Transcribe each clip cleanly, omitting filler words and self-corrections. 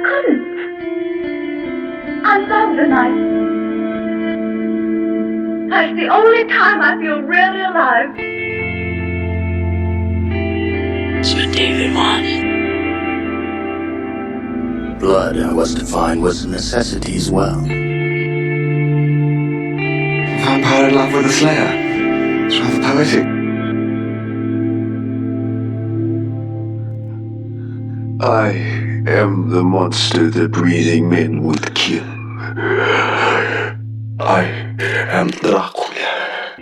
couldn't. I love the night. That's the only time I feel really alive. That's what David wants. Blood, I was to find, was a necessity as well. Vampire in love with a slayer. It's rather poetic. I am the monster the breathing men would kill. I am Dracula.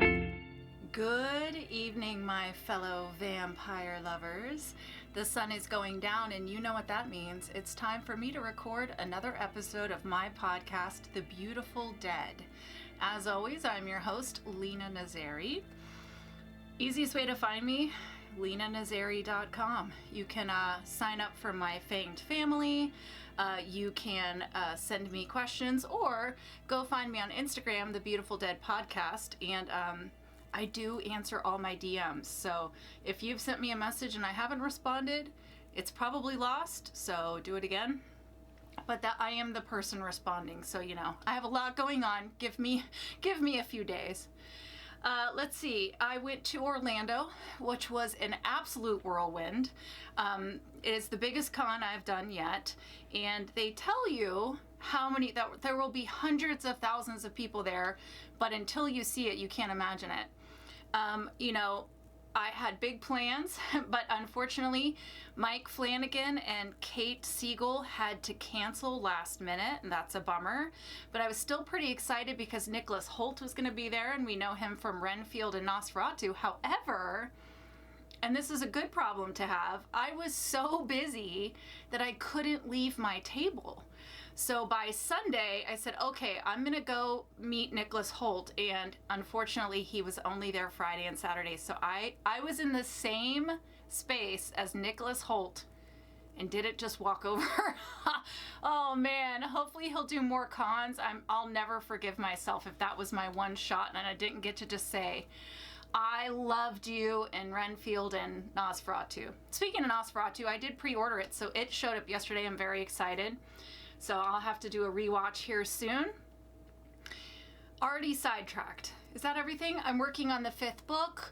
Good evening, my fellow vampire lovers. The sun is going down, and you know what that means. It's time for me to record another episode of my podcast, The Beautiful Dead. As always, I'm your host, Lena Nazari. Easiest way to find me, lenanazari.com. You can sign up for my famed family. You can send me questions, or go find me on Instagram, The Beautiful Dead Podcast, and I do answer all my DMs. So if you've sent me a message and I haven't responded, it's probably lost, so do it again. But that I am the person responding, so you know, I have a lot going on. Give me a few days. Let's see. I went to Orlando, which was an absolute whirlwind. It is the biggest con I've done yet, and they tell you that there will be hundreds of thousands of people there, but until you see it, you can't imagine it. You know, I had big plans, but unfortunately, Mike Flanagan and Kate Siegel had to cancel last minute, and that's a bummer. But I was still pretty excited because Nicholas Hoult was going to be there, and we know him from Renfield and Nosferatu. However, and this is a good problem to have, I was so busy that I couldn't leave my table. So by Sunday, I said, okay, I'm going to go meet Nicholas Hoult. And unfortunately, he was only there Friday and Saturday. So I was in the same space as Nicholas Hoult and didn't just walk over. Oh, man. Hopefully he'll do more cons. I'll never forgive myself if that was my one shot and I didn't get to just say, I loved you in Renfield and Nosferatu. Speaking of Nosferatu, I did pre-order it. So it showed up yesterday. I'm very excited. So I'll have to do a rewatch here soon. Already sidetracked. Is that everything? I'm working on the 5th book,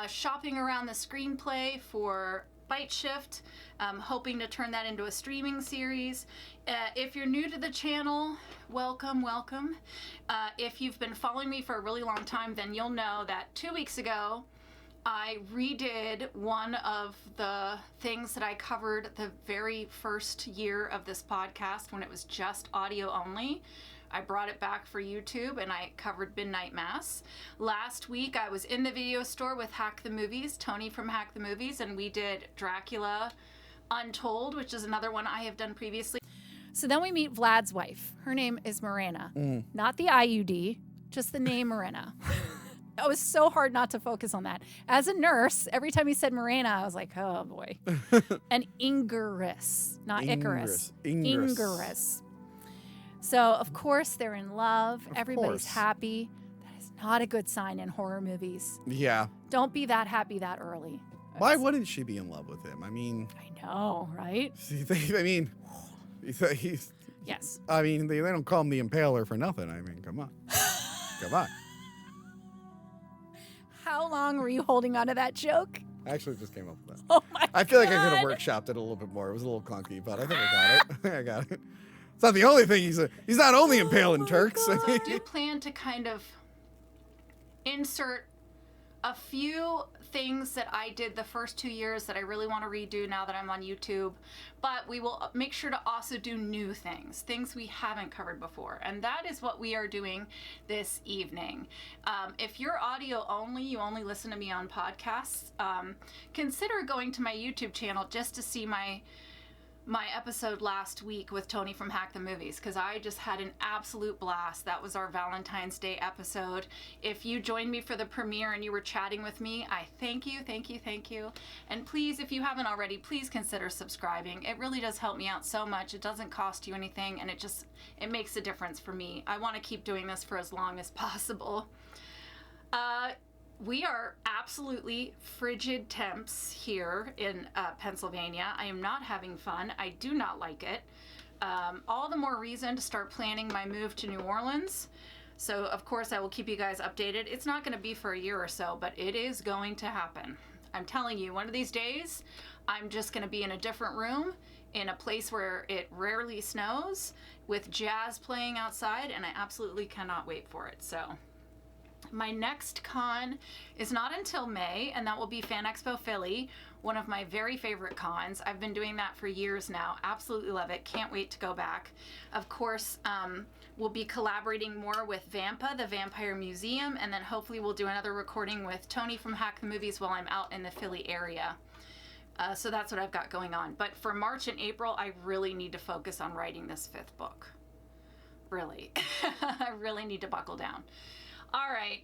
shopping around the screenplay for Bite Shift, hoping to turn that into a streaming series. If you're new to the channel, welcome. If you've been following me for a really long time, then you'll know that 2 weeks ago, I redid one of the things that I covered the very first year of this podcast when it was just audio only. I brought it back for YouTube and I covered Midnight Mass. Last week I was in the video store with Hack the Movies, Tony from Hack the Movies, and we did Dracula Untold, which is another one I have done previously. So then we meet Vlad's wife. Her name is Marina. Not the IUD, just the name Marina. It was so hard not to focus on that. As a nurse, every time he said Marina, I was like, oh boy. And Ingerus, not Icarus. Ingerus. So, of course, they're in love. Everybody's happy. That is not a good sign in horror movies. Yeah. Don't be that happy that early. Why wouldn't she be in love with him? I mean... I know, right? I mean... Yes. I mean, they don't call him the Impaler for nothing. I mean, come on. Come on. How long were you holding on to that joke? I actually just came up with that. Oh my God. I feel like I could have workshopped it a little bit more. It was a little clunky, but I think I got it. I got it. It's not the only thing he's not only impaling Turks. So I do plan to kind of insert a few things that I did the first 2 years that I really want to redo now that I'm on YouTube, but we will make sure to also do new things we haven't covered before, and that is what we are doing this evening. If you're audio only, you only listen to me on podcasts, consider going to my YouTube channel just to see my episode last week with Tony from Hack the Movies, because I just had an absolute blast. That was our Valentine's Day episode. If you joined me for the premiere and you were chatting with me, I thank you. And please, if you haven't already, please consider subscribing. It really does help me out so much. It doesn't cost you anything, and it makes a difference for me. I want to keep doing this for as long as possible. We are absolutely frigid temps here in Pennsylvania. I am not having fun. I do not like it. all the more reason to start planning my move to New Orleans. So, of course, I will keep you guys updated. It's not going to be for a year or so, but it is going to happen. I'm telling you, one of these days, I'm just going to be in a different room, in a place where it rarely snows, with jazz playing outside, and I absolutely cannot wait for it. So, my next con is not until May, and that will be Fan Expo Philly, one of my very favorite cons. I've been doing that for years now. Absolutely love it. Can't wait to go back. Of course, we'll be collaborating more with Vampa, the Vampire Museum, and then hopefully we'll do another recording with Tony from Hack the Movies while I'm out in the Philly area. So that's what I've got going on. But for March and April, I really need to focus on writing this 5th book. Really. I really need to buckle down. All right,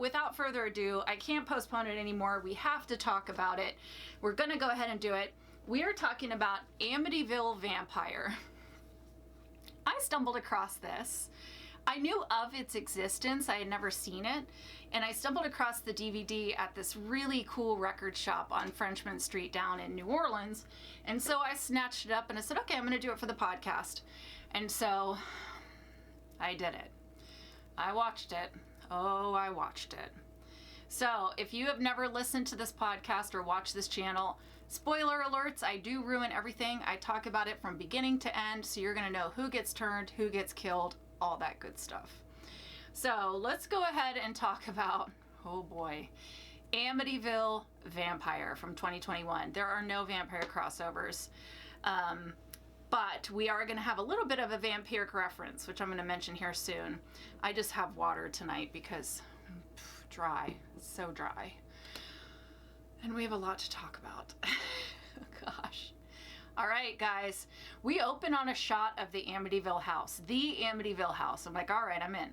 without further ado, I can't postpone it anymore. We have to talk about it. We're gonna go ahead and do it. We are talking about Amityville Vampire. I stumbled across this. I knew of its existence, I had never seen it, and I stumbled across the DVD at this really cool record shop on Frenchman Street down in New Orleans, and so I snatched it up and I said, okay, I'm gonna do it for the podcast. And so, I did it. I watched it. Oh, I watched it. So, if you have never listened to this podcast or watched this channel, spoiler alerts, I do ruin everything. I talk about it from beginning to end, so you're going to know who gets turned, who gets killed, all that good stuff. So, let's go ahead and talk about, oh boy, Amityville Vampire from 2021. There are no vampire crossovers. But we are going to have a little bit of a vampiric reference, which I'm going to mention here soon. I just have water tonight because dry. It's so dry. And we have a lot to talk about. Gosh. All right, guys. We open on a shot of the Amityville house. The Amityville house. I'm like, all right, I'm in.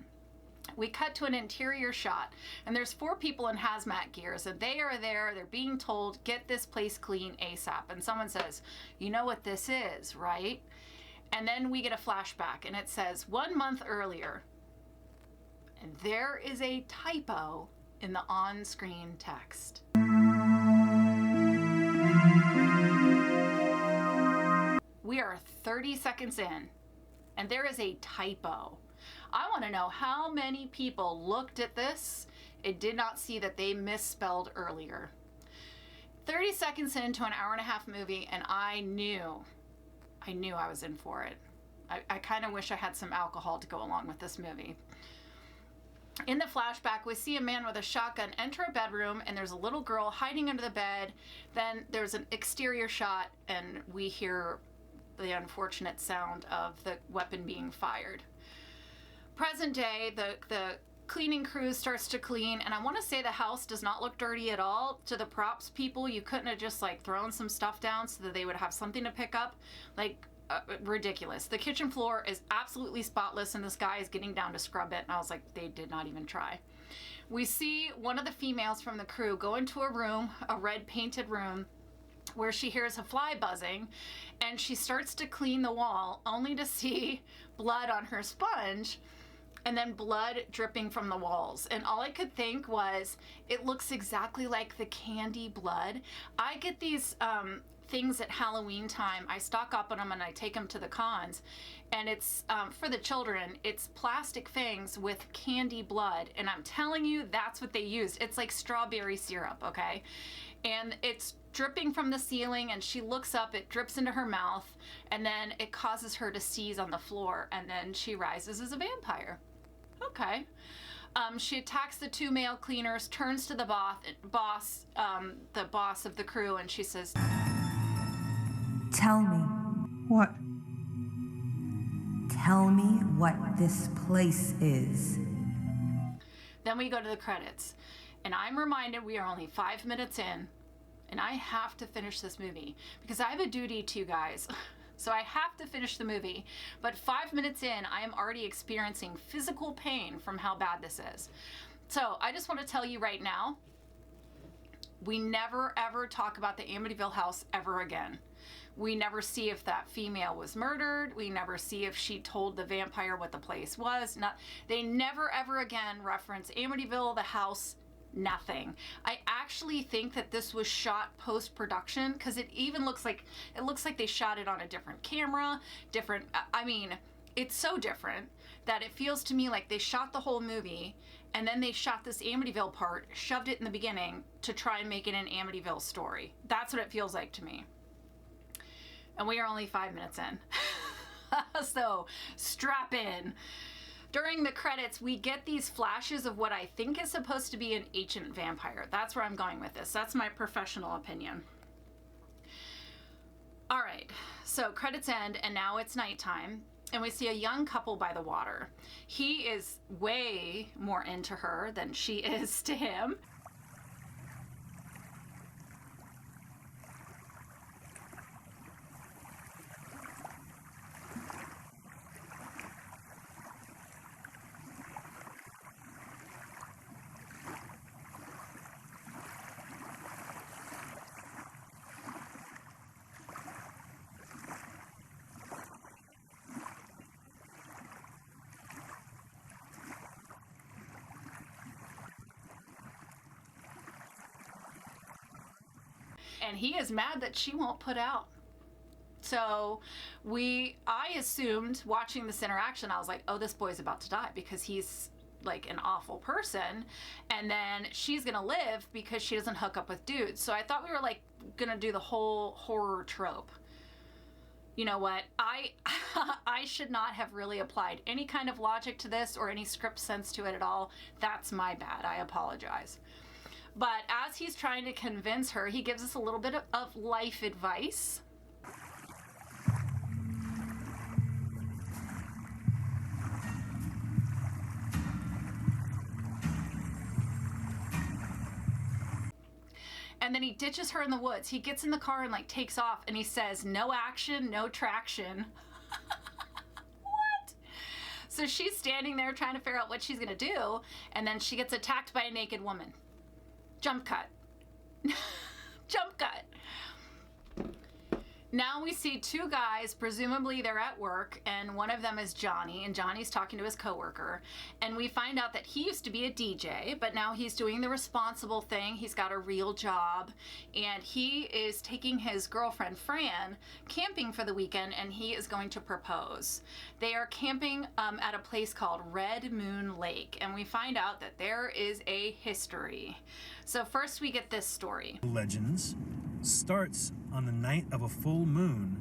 We cut to an interior shot, and there's 4 people in hazmat gears, and they are there. They're being told, get this place clean ASAP. And someone says, you know what this is, right? And then we get a flashback, and it says 1 month earlier. And there is a typo in the on-screen text. We are 30 seconds in, and there is a typo. I want to know how many people looked at this and did not see that they misspelled earlier. 30 seconds into an hour-and-a-half movie, and I knew I was in for it. I kind of wish I had some alcohol to go along with this movie. In the flashback, we see a man with a shotgun enter a bedroom, and there's a little girl hiding under the bed. Then there's an exterior shot, and we hear the unfortunate sound of the weapon being fired. Present day, the cleaning crew starts to clean, and I want to say the house does not look dirty at all. To the props people, you couldn't have just like thrown some stuff down so that they would have something to pick up. Like, ridiculous. The kitchen floor is absolutely spotless, and this guy is getting down to scrub it, and I was like, they did not even try. We see one of the females from the crew go into a room, a red painted room, where she hears a fly buzzing, and she starts to clean the wall, only to see blood on her sponge, and then blood dripping from the walls. And all I could think was, it looks exactly like the candy blood. I get these things at Halloween time. I stock up on them and I take them to the cons. And it's, for the children, it's plastic things with candy blood. And I'm telling you, that's what they used. It's like strawberry syrup, okay? And it's dripping from the ceiling, and she looks up, it drips into her mouth, and then it causes her to seize on the floor, and then she rises as a vampire. Okay. She attacks the 2 male cleaners, turns to the boss of the crew, and she says, Tell me. What? Tell me what this place is. Then we go to the credits, and I'm reminded we are only 5 minutes in, and I have to finish this movie because I have a duty to you guys. So I have to finish the movie, but 5 minutes in, I am already experiencing physical pain from how bad this is. So I just want to tell you right now, we never ever talk about the Amityville house ever again. We never see if that female was murdered. We never see if she told the vampire what the place was. They never ever again reference Amityville, the house, Nothing. I actually think that this was shot post-production because it even looks like they shot it on a different camera, I mean, it's so different that it feels to me like they shot the whole movie and then they shot this Amityville part, shoved it in the beginning to try and make it an Amityville story. That's what it feels like to me. And we are only 5 minutes in. So strap in. During the credits, we get these flashes of what I think is supposed to be an ancient vampire. That's where I'm going with this. That's my professional opinion. All right, so credits end, and now it's nighttime, and we see a young couple by the water. He is way more into her than she is to him. And he is mad that she won't put out. So I assumed watching this interaction, I was like, oh, this boy's about to die because he's like an awful person. And then she's gonna live because she doesn't hook up with dudes. So I thought we were like gonna do the whole horror trope. You know what? I should not have really applied any kind of logic to this or any script sense to it at all. That's my bad. I apologize. But as he's trying to convince her, he gives us a little bit of life advice. And then he ditches her in the woods. He gets in the car and like takes off and he says, no action, no traction. What? So she's standing there trying to figure out what she's gonna do. And then she gets attacked by a naked woman. Jump cut. Jump cut. Now we see two guys, presumably they're at work, and one of them is Johnny, and Johnny's talking to his coworker. And we find out that he used to be a DJ, but now he's doing the responsible thing. He's got a real job, and he is taking his girlfriend, Fran, camping for the weekend, and he is going to propose. They are camping at a place called Red Moon Lake, and we find out that there is a history. So first we get this story. Legends starts on the night of a full moon,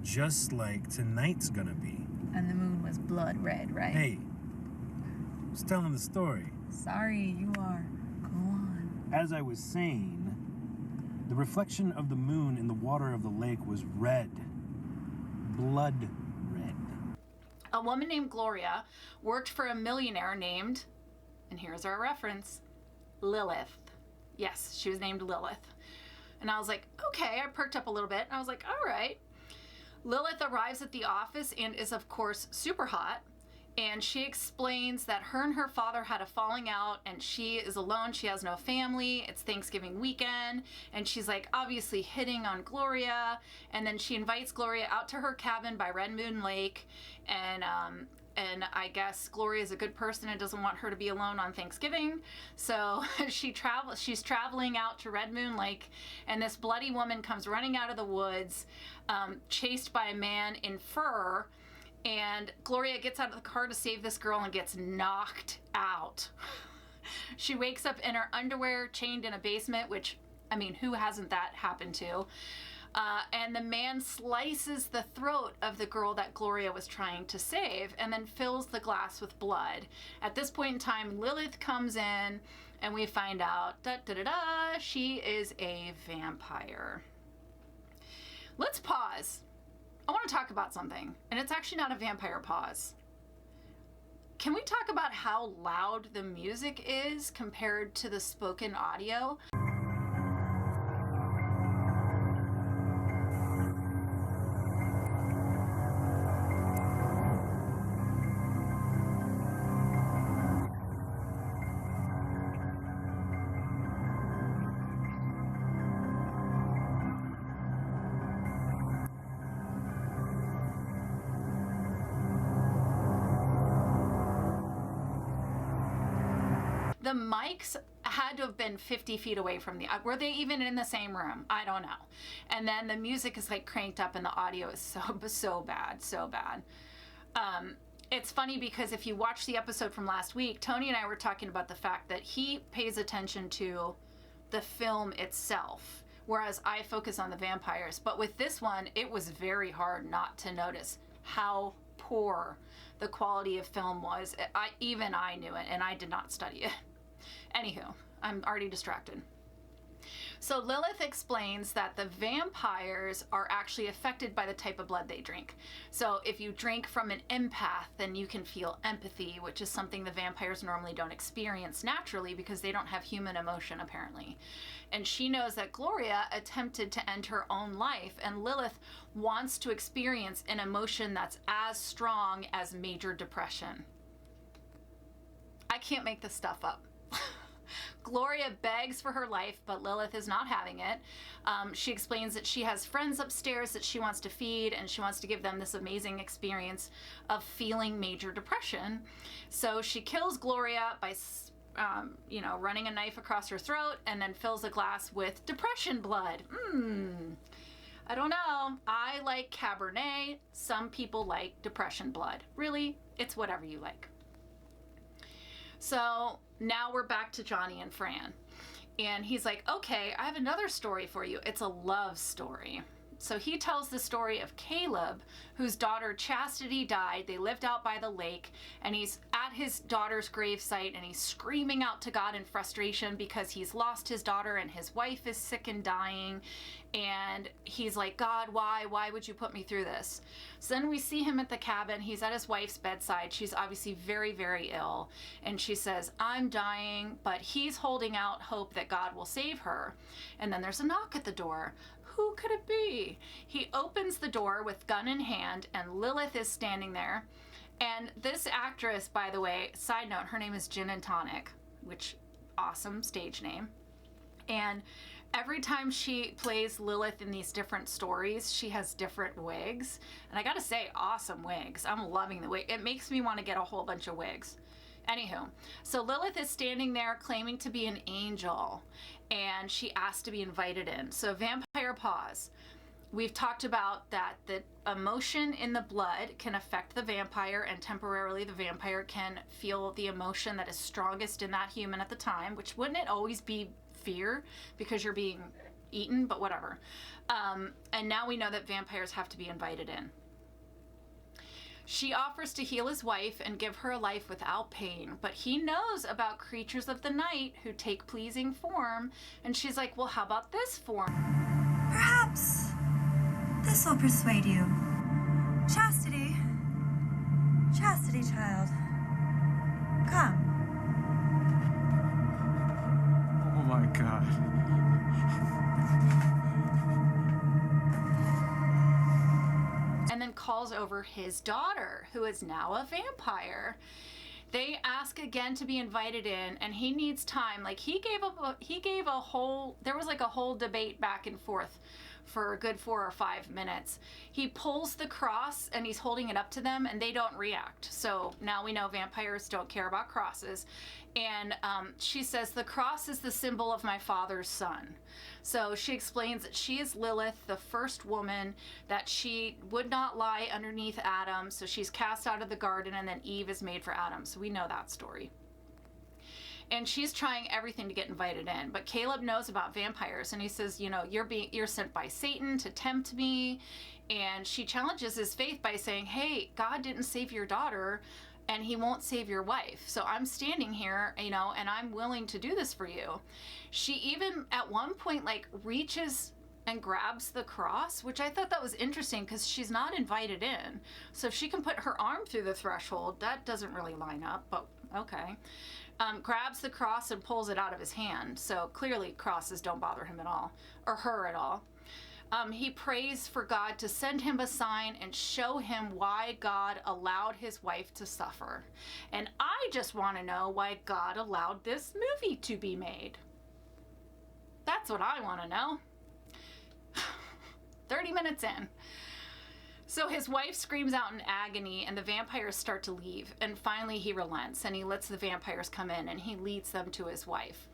just like tonight's gonna be. And the moon was blood red, right? Hey, I was telling the story. Sorry, you are. Go on. As I was saying, the reflection of the moon in the water of the lake was red. Blood red. A woman named Gloria worked for a millionaire named, and here's our reference, Lilith. Yes, she was named Lilith. And I was like, okay, I perked up a little bit. And I was like, all right. Lilith arrives at the office and is, of course, super hot. And she explains that her and her father had a falling out and she is alone. She has no family. It's Thanksgiving weekend. And she's like obviously hitting on Gloria. And then she invites Gloria out to her cabin by Red Moon Lake. And I guess Gloria is a good person and doesn't want her to be alone on Thanksgiving. So she's traveling out to Red Moon Lake, and this bloody woman comes running out of the woods, chased by a man in fur. And Gloria gets out of the car to save this girl and gets knocked out. She wakes up in her underwear, chained in a basement, which, I mean, who hasn't that happened to? And the man slices the throat of the girl that Gloria was trying to save and then fills the glass with blood. At this point in time, Lilith comes in and we find out, she is a vampire. Let's pause. I want to talk about something, and it's actually not a vampire pause. Can we talk about how loud the music is compared to the spoken audio? The mics had to have been 50 feet away from the, were they even in the same room? I don't know. And then the music is like cranked up and the audio is so bad, so bad. It's funny because if you watch the episode from last week, Tony and I were talking about the fact that he pays attention to the film itself, whereas I focus on the vampires. But with this one, it was very hard not to notice how poor the quality of film was. Even I knew it, and I did not study it. Anywho, I'm already distracted. So Lilith explains that the vampires are actually affected by the type of blood they drink. So if you drink from an empath, then you can feel empathy, which is something the vampires normally don't experience naturally because they don't have human emotion, apparently. And she knows that Gloria attempted to end her own life, and Lilith wants to experience an emotion that's as strong as major depression. I can't make this stuff up. Gloria begs for her life, but Lilith is not having it. She explains that she has friends upstairs that she wants to feed, and she wants to give them this amazing experience of feeling major depression. So she kills Gloria by, running a knife across her throat, and then fills a glass with depression blood. I don't know. I like Cabernet. Some people like depression blood. Really, it's whatever you like. So now we're back to Johnny and Fran. And he's like, okay, I have another story for you. It's a love story. So he tells the story of Caleb, whose daughter Chastity died. They lived out by the lake, and he's at his daughter's gravesite, and he's screaming out to God in frustration because he's lost his daughter and his wife is sick and dying. And he's like, God, why? Why would you put me through this? So then we see him at the cabin. He's at his wife's bedside. She's obviously very, very ill. And she says, I'm dying, but he's holding out hope that God will save her. And then there's a knock at the door. Who could it be? He opens the door with gun in hand, and Lilith is standing there. And this actress, by the way, side note, her name is Gin and Tonic, which awesome stage name. And every time she plays Lilith in these different stories, she has different wigs. And I gotta say, awesome wigs. I'm loving the wig. It makes me want to get a whole bunch of wigs. Anywho, so Lilith is standing there claiming to be an angel, and she asked to be invited in. So vampire pause. We've talked about that the emotion in the blood can affect the vampire, and temporarily the vampire can feel the emotion that is strongest in that human at the time, which wouldn't it always be fear because you're being eaten, but whatever. And now we know that vampires have to be invited in. She offers to heal his wife and give her a life without pain, but he knows about creatures of the night who take pleasing form, and she's like, well, how about this form? Perhaps this will persuade you. Chastity. Chastity, child. Come. Oh my God. And then calls over his daughter, who is now a vampire. They ask again to be invited in, and he needs time. Like he gave a whole, there was like a whole debate back and forth for a good 4 or 5 minutes. He pulls the cross and he's holding it up to them, and they don't react. So now we know vampires don't care about crosses. And she says, the cross is the symbol of my father's son. So she explains that she is Lilith, the first woman, that she would not lie underneath Adam. So she's cast out of the garden, and then Eve is made for Adam. So we know that story. And she's trying everything to get invited in. But Caleb knows about vampires, and he says, you know, you're sent by Satan to tempt me. And she challenges his faith by saying, hey, God didn't save your daughter, and he won't save your wife. So I'm standing here, you know, and I'm willing to do this for you. She even at one point like reaches and grabs the cross, which I thought that was interesting because she's not invited in. So if she can put her arm through the threshold, that doesn't really line up, but okay. Grabs the cross and pulls it out of his hand. So clearly crosses don't bother him at all, or her at all. He prays for God to send him a sign and show him why God allowed his wife to suffer. And I just want to know why God allowed this movie to be made. That's what I want to know. 30 minutes in. So his wife screams out in agony, and the vampires start to leave. And finally he relents, and he lets the vampires come in, and he leads them to his wife.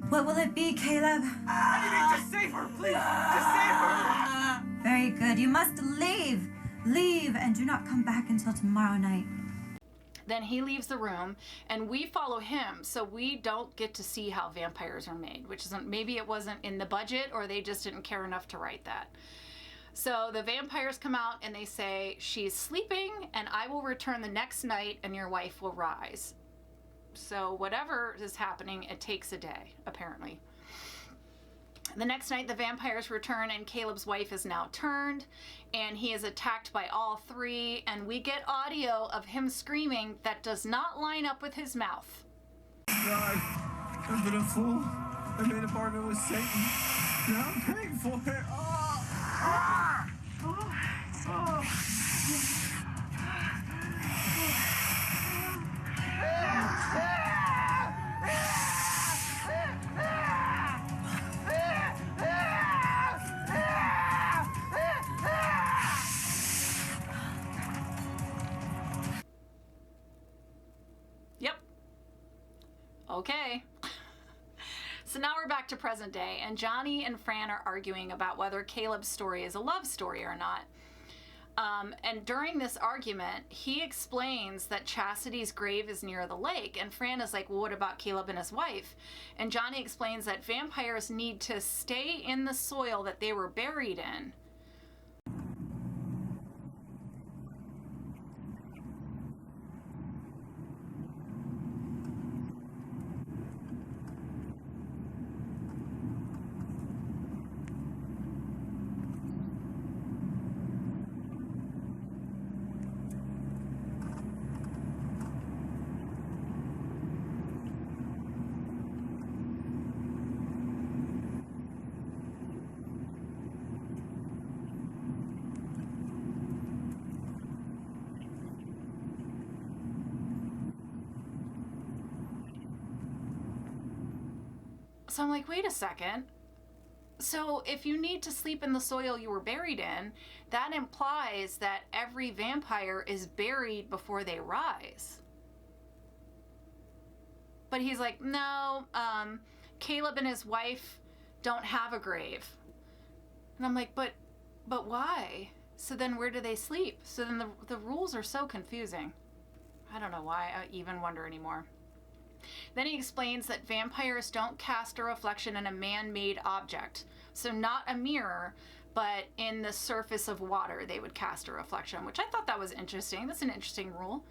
What will it be, Caleb? Anything to save her, please! To save her! Very good. You must leave. Leave and do not come back until tomorrow night. Then he leaves the room, and we follow him, so we don't get to see how vampires are made, which is maybe it wasn't in the budget, or they just didn't care enough to write that. So the vampires come out and they say, she's sleeping, and I will return the next night, and your wife will rise. So whatever is happening, it takes a day, apparently. The next night, the vampires return, and Caleb's wife is now turned, and he is attacked by all three, and we get audio of him screaming that does not line up with his mouth. God, I've been a fool. I made a bargain with Satan. Now I'm paying for it. Yep. Okay. So now we're back to present day, and Johnny and Fran are arguing about whether Caleb's story is a love story or not. And during this argument, he explains that Chastity's grave is near the lake, and Fran is like, well, what about Caleb and his wife? And Johnny explains that vampires need to stay in the soil that they were buried in. So I'm like, wait a second. So if you need to sleep in the soil you were buried in, that implies that every vampire is buried before they rise. But he's like, no, Caleb and his wife don't have a grave. And I'm like, but why? So then where do they sleep? So then the rules are so confusing. I don't know why I even wonder anymore. Then he explains that vampires don't cast a reflection in a man-made object. So not a mirror, but in the surface of water they would cast a reflection, which I thought that was interesting. That's an interesting rule.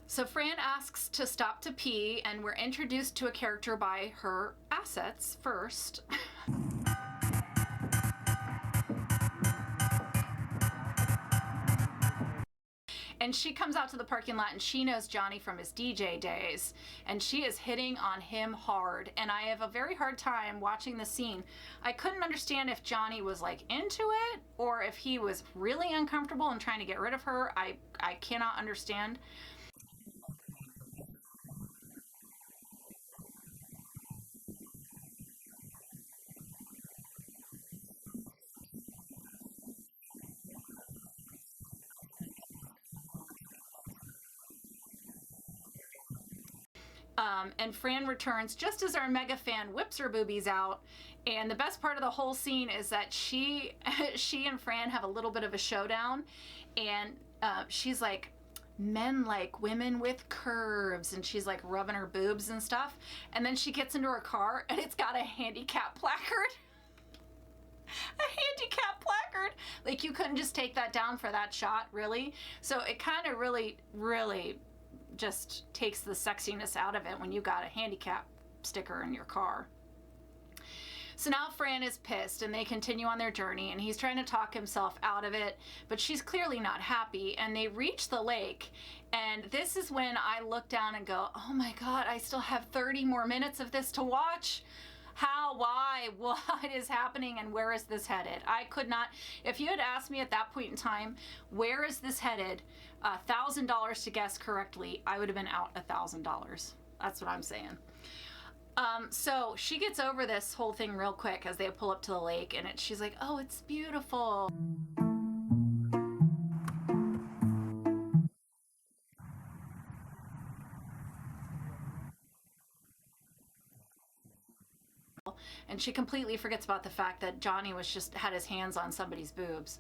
So Fran asks to stop to pee, and we're introduced to a character by her assets first. And she comes out to the parking lot, and she knows Johnny from his DJ days, and she is hitting on him hard. And I have a very hard time watching the scene. I couldn't understand if Johnny was like into it or if he was really uncomfortable and trying to get rid of her. I cannot understand. And Fran returns just as our mega fan whips her boobies out. And the best part of the whole scene is that she and Fran have a little bit of a showdown. And she's like, men like women with curves. And she's like rubbing her boobs and stuff. And then she gets into her car, and it's got a handicap placard. A handicap placard. Like, you couldn't just take that down for that shot, really? So it kind of really just takes the sexiness out of it when you got a handicap sticker in your car. So now Fran is pissed, and they continue on their journey, and he's trying to talk himself out of it, but she's clearly not happy, and they reach the lake. And this is when I look down and go, oh my God, I still have 30 more minutes of this to watch. How, why, what is happening, and where is this headed? I could not, if you had asked me at that point in time, where is this headed, $1,000 to guess correctly, I would have been out $1,000. That's what I'm saying. So she gets over this whole thing real quick as they pull up to the lake, and she's like, oh, it's beautiful. and she completely forgets about the fact that Johnny was just had his hands on somebody's boobs.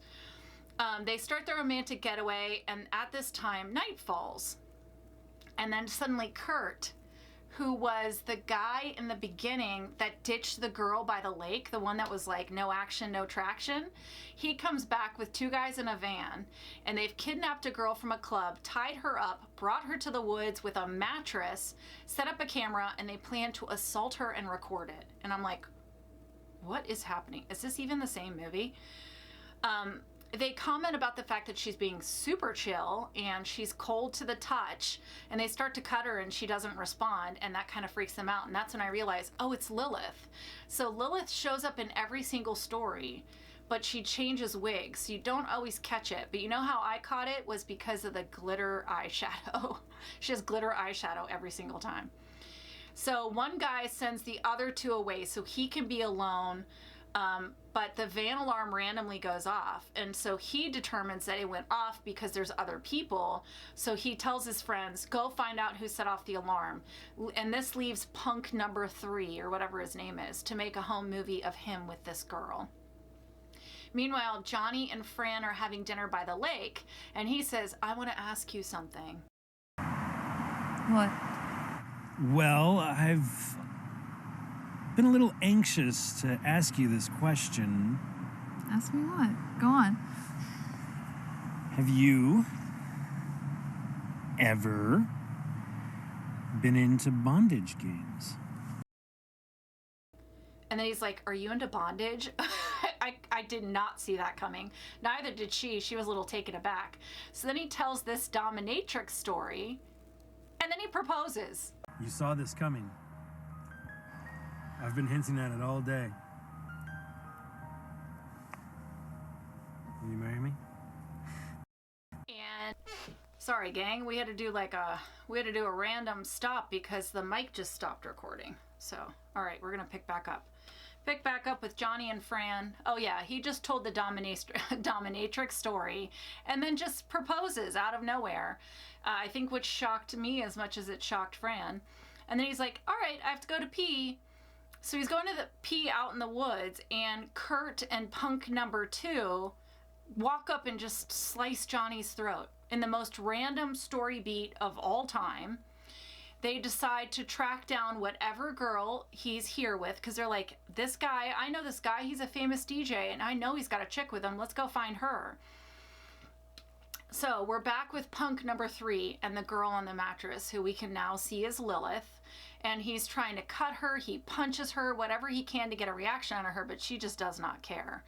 They start their romantic getaway, and at this time, night falls. And then suddenly Kurt, who was the guy in the beginning that ditched the girl by the lake, the one that was like, no action, no traction, he comes back with 2 guys in a van, and they've kidnapped a girl from a club, tied her up, brought her to the woods with a mattress, set up a camera, and they plan to assault her and record it. And I'm like, what is happening? Is this even the same movie? They comment about the fact that she's being super chill and she's cold to the touch, and they start to cut her and she doesn't respond, and that kind of freaks them out. And that's when I realize, oh, it's Lilith. So Lilith shows up in every single story, but she changes wigs, so you don't always catch it. But you know how I caught it was because of the glitter eyeshadow. She has glitter eyeshadow every single time. So one guy sends the other 2 away so he can be alone. But the van alarm randomly goes off, and so he determines that it went off because there's other people. So he tells his friends, go find out who set off the alarm. And this leaves punk number 3, or whatever his name is, to make a home movie of him with this girl. Meanwhile, Johnny and Fran are having dinner by the lake, and he says, I want to ask you something. What? Well, I've been a little anxious to ask you this question. Ask me what? Go on. Have you ever been into bondage games? And then he's like, are you into bondage? I did not see that coming. Neither did she. She was a little taken aback. So then he tells this dominatrix story, and then he proposes. You saw this coming. I've been hinting at it all day. Will you marry me? And sorry, gang, we had to do a random stop because the mic just stopped recording. So, all right, we're gonna pick back up. Pick back up with Johnny and Fran. Oh yeah, he just told the dominatrix story and then just proposes out of nowhere. I think which shocked me as much as it shocked Fran. And then he's like, all right, I have to go to pee. So he's going to the pee out in the woods, and Kurt and punk number 2 walk up and just slice Johnny's throat in the most random story beat of all time. They decide to track down whatever girl he's here with, because they're like, this guy, I know this guy, he's a famous DJ, and I know he's got a chick with him. Let's go find her. So we're back with punk number 3 and the girl on the mattress, who we can now see is Lilith. And he's trying to cut her, he punches her, whatever he can to get a reaction out of her, but she just does not care.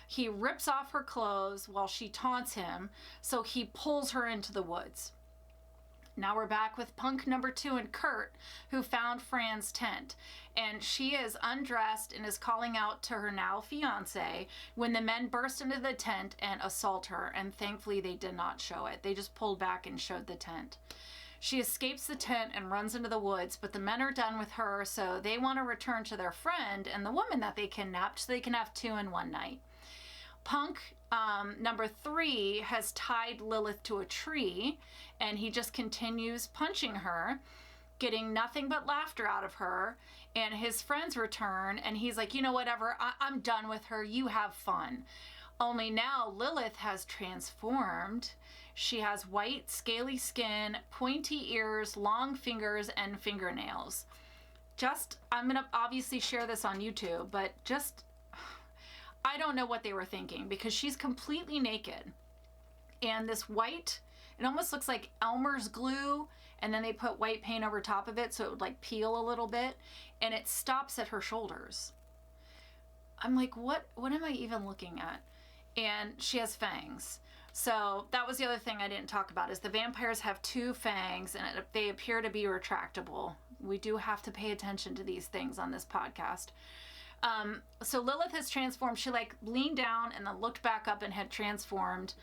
He rips off her clothes while she taunts him, so he pulls her into the woods. Now we're back with punk number 2 and Kurt, who found Fran's tent. And she is undressed and is calling out to her now fiance when the men burst into the tent and assault her. And thankfully they did not show it. They just pulled back and showed the tent. She escapes the tent and runs into the woods, but the men are done with her, so they want to return to their friend and the woman that they kidnapped so they can have 2 in one night. Punk number 3 has tied Lilith to a tree, and he just continues punching her, getting nothing but laughter out of her, and his friends return, and he's like, you know, whatever, I'm done with her, you have fun. Only now Lilith has transformed. She has white, scaly skin, pointy ears, long fingers, and fingernails. I'm going to obviously share this on YouTube, but I don't know what they were thinking, because she's completely naked. And this white, it almost looks like Elmer's glue, and then they put white paint over top of it so it would like peel a little bit, and it stops at her shoulders. I'm like, what am I even looking at? And she has fangs. So that was the other thing I didn't talk about, is the vampires have 2 fangs, and they appear to be retractable. We do have to pay attention to these things on this podcast. So Lilith has transformed. She like leaned down and then looked back up and had transformed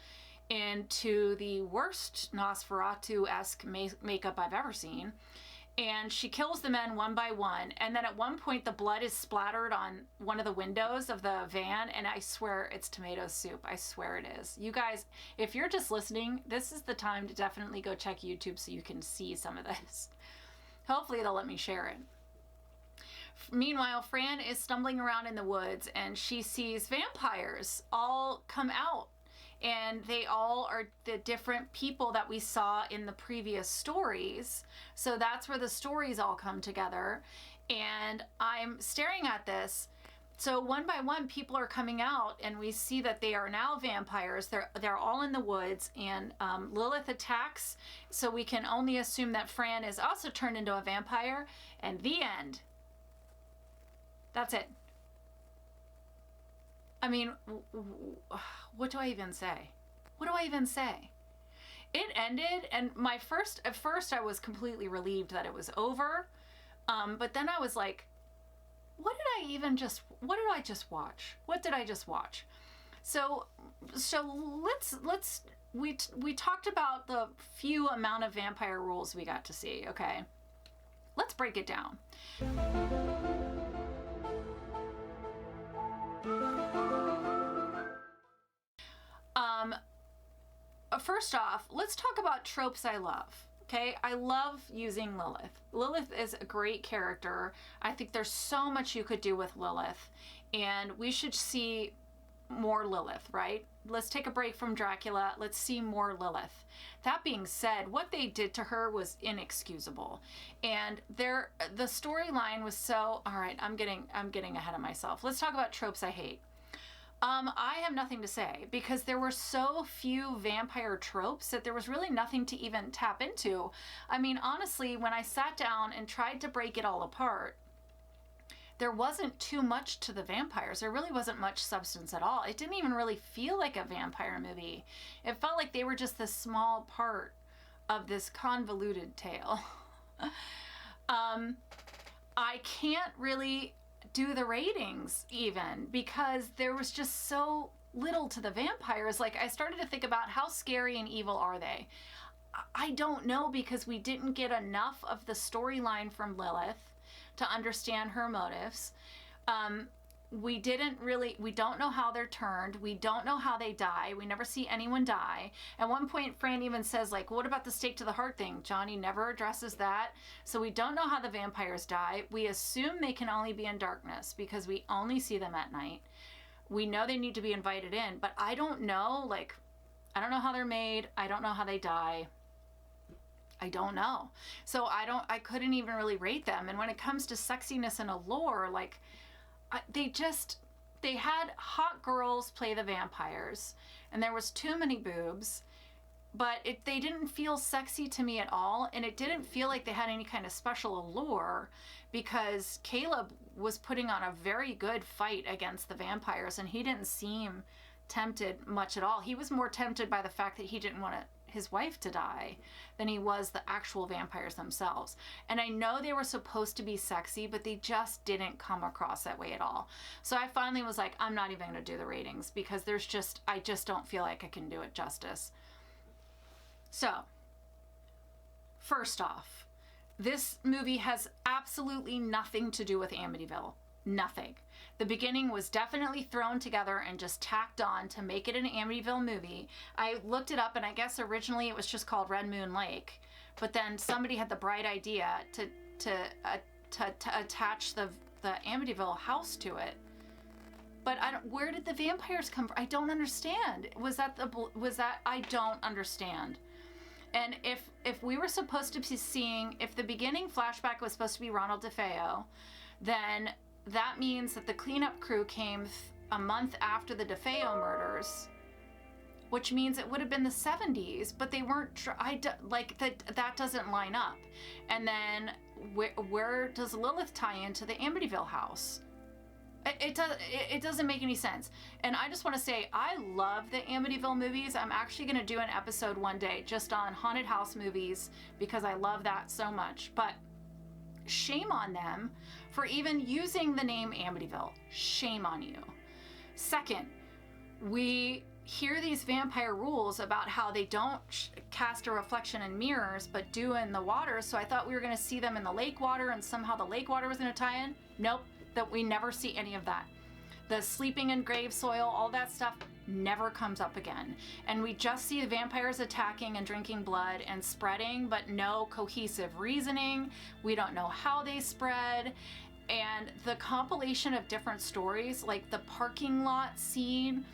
into the worst Nosferatu-esque makeup I've ever seen. And she kills the men one by one. And then at one point, the blood is splattered on one of the windows of the van. And I swear it's tomato soup. I swear it is. You guys, if you're just listening, this is the time to definitely go check YouTube so you can see some of this. Hopefully they'll let me share it. Meanwhile, Fran is stumbling around in the woods and she sees vampires all come out. And they all are the different people that we saw in the previous stories. So that's where the stories all come together. And I'm staring at this. So one by one, people are coming out, and we see that they are now vampires. They're all in the woods, and Lilith attacks. So we can only assume that Fran is also turned into a vampire. And the end. That's it. I mean, what do I even say? What do I even say? It ended, and at first I was completely relieved that it was over. But then I was like, what did I just watch? What did I just watch? So we talked about the few amount of vampire rules we got to see, okay? Let's break it down. First off, let's talk about tropes I love. Okay, I love using Lilith. Lilith is a great character. I think there's so much you could do with Lilith, and we should see more Lilith, right? Let's take a break from Dracula. Let's see more Lilith. That being said, what they did to her was inexcusable, and the storyline was so. All right, I'm getting ahead of myself. Let's talk about tropes I hate. I have nothing to say because there were so few vampire tropes that there was really nothing to even tap into. I mean, honestly, when I sat down and tried to break it all apart, there wasn't too much to the vampires. There really wasn't much substance at all. It didn't even really feel like a vampire movie. It felt like they were just this small part of this convoluted tale. I can't really do the ratings even because there was just so little to the vampires. Like, I started to think about how scary and evil are they. I don't know, because we didn't get enough of the storyline from Lilith to understand her motives. We don't know how they're turned. We don't know how they die. We never see anyone die. At one point, Fran even says, like, what about the stake to the heart thing? Johnny never addresses that. So we don't know how the vampires die. We assume they can only be in darkness because we only see them at night. We know they need to be invited in, but I don't know, I don't know how they're made. I don't know how they die. I don't know. So I couldn't even really rate them. And when it comes to sexiness and allure, they had hot girls play the vampires, and there was too many boobs, but they didn't feel sexy to me at all, and it didn't feel like they had any kind of special allure because Caleb was putting on a very good fight against the vampires, and he didn't seem tempted much at all. He was more tempted by the fact that he didn't want his wife to die than he was the actual vampires themselves. And I know they were supposed to be sexy, but they just didn't come across that way at all. So I finally was like, I'm not even going to do the ratings because I just don't feel like I can do it justice. So, first off, this movie has absolutely nothing to do with Amityville. Nothing. The beginning was definitely thrown together and just tacked on to make it an Amityville movie. I looked it up, and I guess originally it was just called Red Moon Lake, but then somebody had the bright idea to attach the Amityville house to it. But where did the vampires come from? I don't understand. Was that I don't understand. And if we were supposed to be seeing, if the beginning flashback was supposed to be Ronald DeFeo, then that means that the cleanup crew came a month after the DeFeo murders, which means it would have been the 70s, but they weren't. That doesn't line up. And then where does Lilith tie into the Amityville house? It doesn't make any sense. And I just want to say, I love the Amityville movies. I'm actually going to do an episode one day just on haunted house movies because I love that so much. But shame on them for even using the name Amityville. Shame on you. Second, we hear these vampire rules about how they don't cast a reflection in mirrors, but do in the water. So I thought we were going to see them in the lake water, and somehow the lake water was going to tie in. Nope, that we never see any of that. The sleeping in grave soil, all that stuff never comes up again. And we just see the vampires attacking and drinking blood and spreading, but no cohesive reasoning. We don't know how they spread. And the compilation of different stories, like the parking lot scene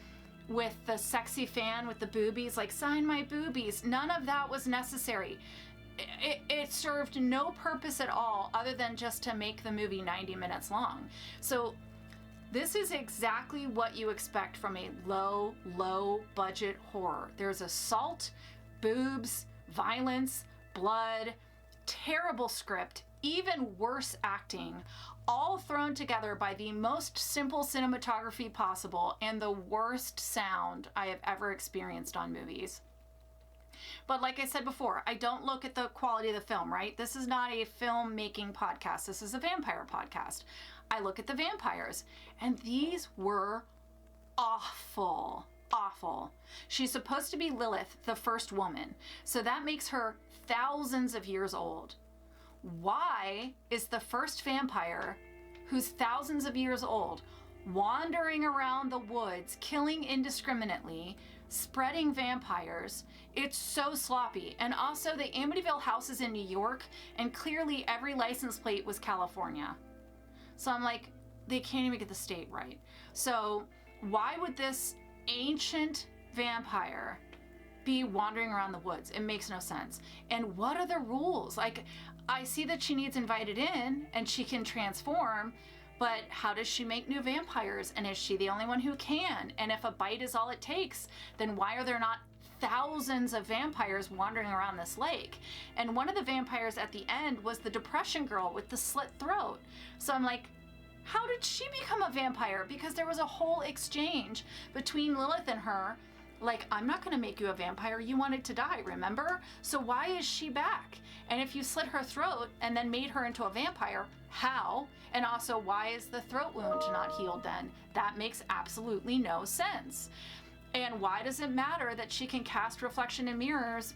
with the sexy fan with the boobies, like sign my boobies, none of that was necessary. It served no purpose at all other than just to make the movie 90 minutes long. So this is exactly what you expect from a low budget horror. There's assault, boobs, violence, blood, terrible script, even worse acting, all thrown together by the most simple cinematography possible and the worst sound I have ever experienced on movies. But like I said before, I don't look at the quality of the film, right? This is not a filmmaking podcast. This is a vampire podcast. I look at the vampires, and these were awful. Awful. She's supposed to be Lilith, the first woman, so that makes her thousands of years old. Why is the first vampire, who's thousands of years old, wandering around the woods, killing indiscriminately, spreading vampires? It's so sloppy. And also, the Amityville house is in New York, and clearly every license plate was California. So I'm like, they can't even get the state right. So why would this ancient vampire be wandering around the woods? It makes no sense. And what are the rules? Like, I see that she needs invited in and she can transform, but how does she make new vampires? And is she the only one who can? And if a bite is all it takes, then why are there not thousands of vampires wandering around this lake? And one of the vampires at the end was the depression girl with the slit throat. So I'm like, how did she become a vampire? Because there was a whole exchange between Lilith and her. Like, I'm not going to make you a vampire. You wanted to die, remember? So why is she back? And if you slit her throat and then made her into a vampire, how? And also, why is the throat wound not healed then? That makes absolutely no sense. And why does it matter that she can cast reflection in mirrors,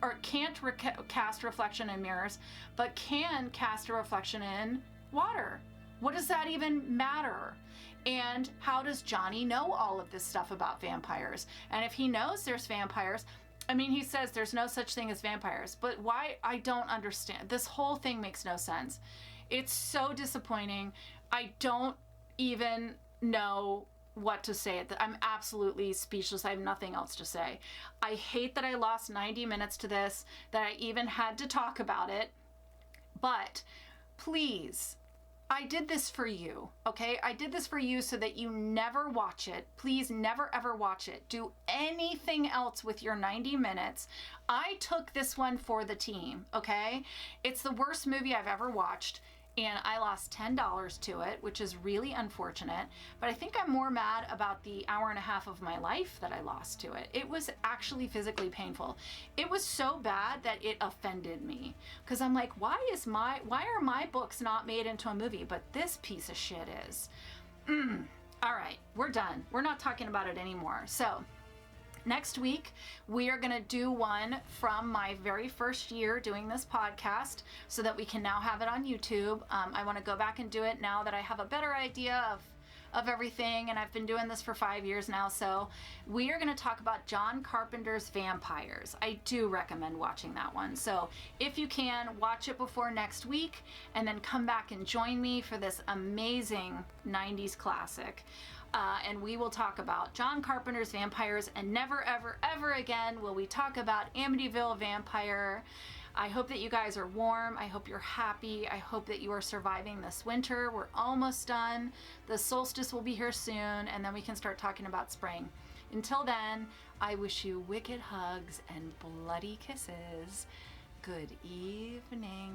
or can't cast reflection in mirrors, but can cast a reflection in water? What does that even matter? And how does Johnny know all of this stuff about vampires? And if he knows there's vampires, I mean, he says there's no such thing as vampires, but why? I don't understand. This whole thing makes no sense. It's so disappointing. I don't even know what to say. I'm absolutely speechless. I have nothing else to say. I hate that I lost 90 minutes to this, that I even had to talk about it. But please, I did this for you, okay? I did this for you so that you never watch it. Please never ever watch it. Do anything else with your 90 minutes. I took this one for the team, okay? It's the worst movie I've ever watched, and I lost $10 to it, which is really unfortunate. But I think I'm more mad about the hour and a half of my life that I lost to it. It was actually physically painful. It was so bad that it offended me, because I'm like, why are my books not made into a movie, but this piece of shit is? All right, we're done. We're not talking about it anymore. So next week, we are going to do one from my very first year doing this podcast so that we can now have it on YouTube. I want to go back and do it now that I have a better idea of everything, and I've been doing this for 5 years now. So we are going to talk about John Carpenter's Vampires. I do recommend watching that one. So if you can, watch it before next week and then come back and join me for this amazing 90s classic. And we will talk about John Carpenter's Vampires, and never, ever, ever again will we talk about Amityville Vampire. I hope that you guys are warm. I hope you're happy. I hope that you are surviving this winter. We're almost done. The solstice will be here soon, and then we can start talking about spring. Until then, I wish you wicked hugs and bloody kisses. Good evening.